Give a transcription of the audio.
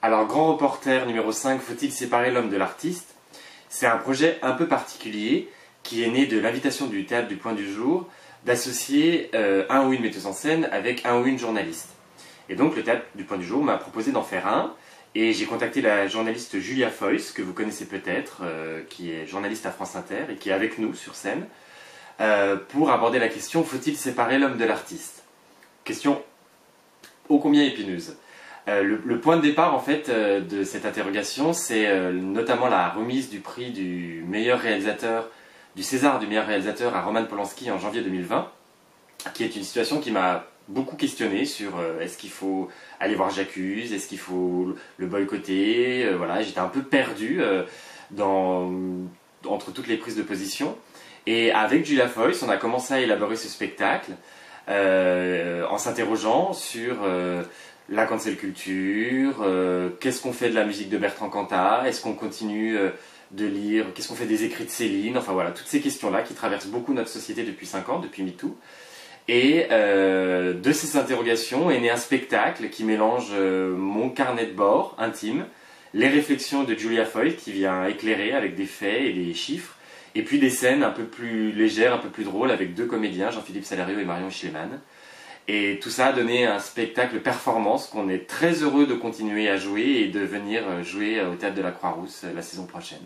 Alors, Grand Reporter numéro 5, faut-il séparer l'homme de l'artiste? C'est un projet un peu particulier qui est né de l'invitation du Théâtre du Point du Jour d'associer un ou une metteuse en scène avec un ou une journaliste. Et donc, le Théâtre du Point du Jour m'a proposé d'en faire un. Et j'ai contacté la journaliste Julia Foyce, que vous connaissez peut-être, qui est journaliste à France Inter et qui est avec nous sur scène, pour aborder la question « Faut-il séparer l'homme de l'artiste ?» Question ô combien épineuse. Le point de départ en fait de cette interrogation, c'est notamment la remise du prix du meilleur réalisateur, du César du meilleur réalisateur à Roman Polanski en janvier 2020, qui est une situation qui m'a beaucoup questionné sur est-ce qu'il faut aller voir J'accuse, est-ce qu'il faut le boycotter, voilà, j'étais un peu perdu entre toutes les prises de position. Et avec Julia Foyce, on a commencé à élaborer ce spectacle en s'interrogeant sur la cancel culture, qu'est-ce qu'on fait de la musique de Bertrand Cantat, est-ce qu'on continue de lire, qu'est-ce qu'on fait des écrits de Céline, enfin voilà, toutes ces questions-là qui traversent beaucoup notre société depuis 5 ans, depuis MeToo. Et de ces interrogations est né un spectacle qui mélange mon carnet de bord intime, les réflexions de Julia Foyce qui vient éclairer avec des faits et des chiffres, et puis des scènes un peu plus légères, un peu plus drôles avec 2 comédiens, Jean-Philippe Salario et Marion Schliemann. Et tout ça a donné un spectacle performance qu'on est très heureux de continuer à jouer et de venir jouer au Théâtre de la Croix-Rousse la saison prochaine.